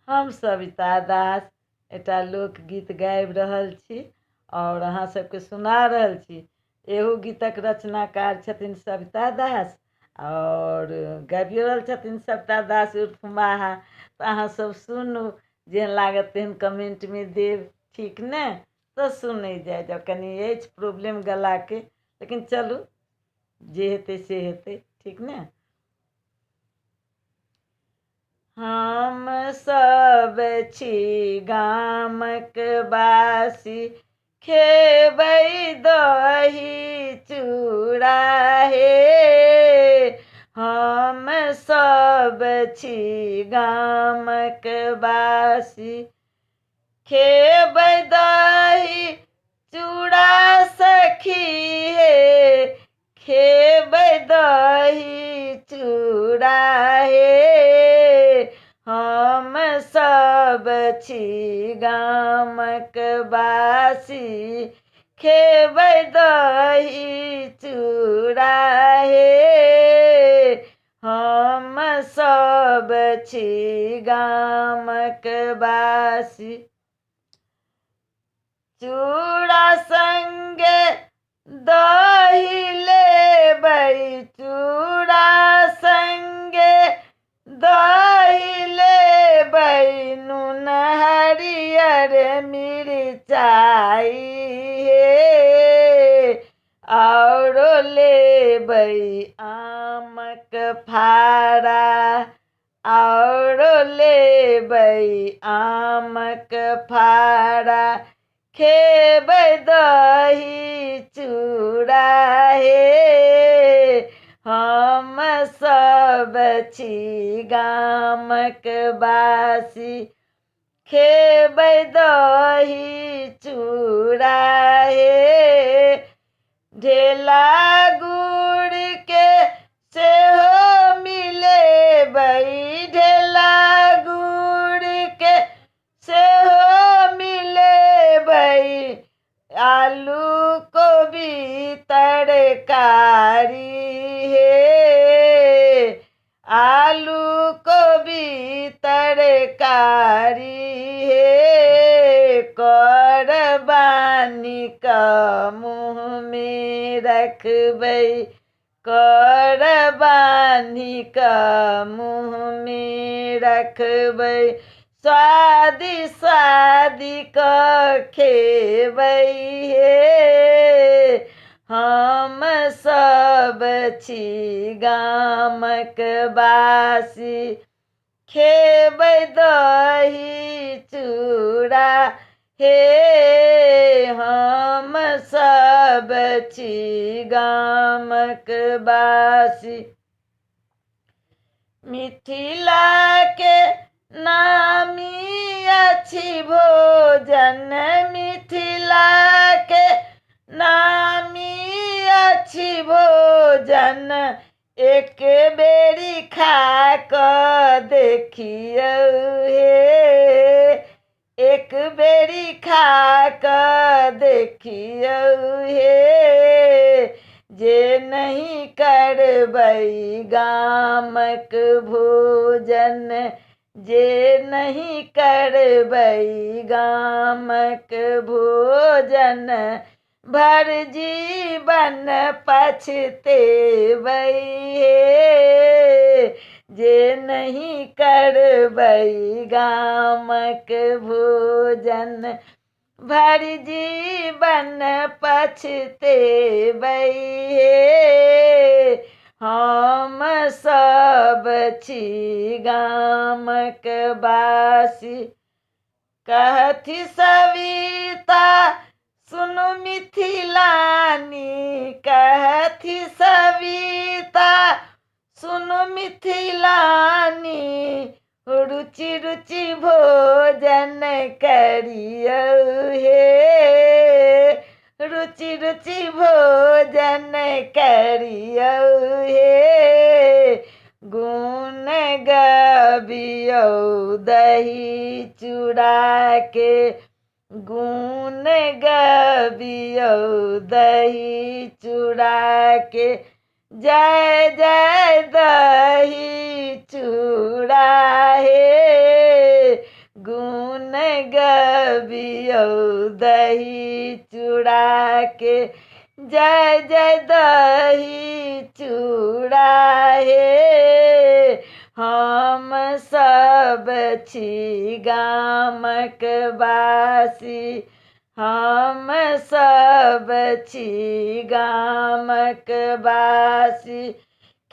हम सविता दास एटा लोकगीत गाबि रहल छी और अहाँ सबके सुना रहल छी। एहू गीतक रचनाकार छथिन सविता दास और गाबियो रहल छथिन सविता दास उर्फ माहा। तो अहाँ सब सुनू, जेहन लागत तेहन कमेंट में देव, ठीक ने? तो सुनै जाए जाओ, कनी अछि प्रॉब्लम गला के, लेकिन चलू जे हेतै से हेतै, ठीक ने? हम सब छी गामक बासी, खेबै दही चूड़ा हे। हम सब छी गामक बासी, खेबै दही चूड़ा सखी हे, खेबै दही चूड़ा हे। हम सब छी गामक बासी, खेबै दही चूड़ा हे। हम सब छी गामक बासी, चूड़ा संगे दही लेबै, चूड़ा संगे दही लेबै, नून हरियर मिरचाई हे। और लेबै आमक फाड़ा, और लेबै आमक फाड़ा, खेबै दही चूड़ा हे। हम सब छी गामक बासी, खेबै दही चूड़ा हे। ढेला गुड़ के सेहो मिलेबै, ढेला गुड़ के सेहो मिलेबै, आलू कोबी तरकारी हे। आलू कोबी तरकारी हे। करबानी का मुँह में रखबै, करबानी का मुँह में रखबै, स्वादी स्वादी का खेबै हे। हम सब छी गामक बासी, खेबै दही चूड़ा हे। हम सब छी गामक बासी, मिथिला के नामी अछि भोजन, मिथिला के नामी अछि भोजन, एक बेरी खा कऽ देखियौ हे। एक बेरी खा कऽ देखियौ हे। जे नहीं करबै गामक भोजन, जे नहीं करबै गामक भोजन, भर जीवन पछतेबै हे। जे नहीं करबै गामक भोजन, भर जीवन पछतेबै हे। हम सब छी गामक बासी, कहथि सविता सुनु मिथिलानी, कहथि सविता सुनु मिथिलानी, रुचि रुचि भोजन करियौ हे। रुचि रुचि भोजन करियौ हे। गुण गबियौ दही चूड़ा के, गुण गबियौ दही चूड़ा के, जय जय दही चूड़ा हे। बियौ दही चूड़ा के जय जय दही चूड़ा हे हम सब छी गामक वासी हम सब छी गामक वासी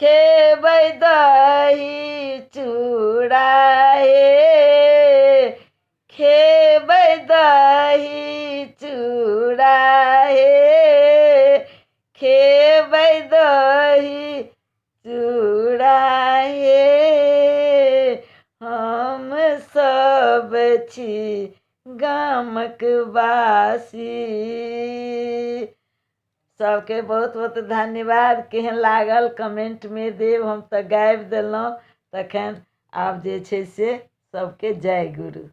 खेबै दही चूड़ा हे खेबै दही चूड़ा हे खेबै दही चूड़ा हे हम सब छी गामक वासी। सबके बहुत बहुत धन्यवाद। केहन लागल कमेंट में देव, हम तऽ गाबि देलहुँ। तखन आब जे छै से सबके जय गुरु।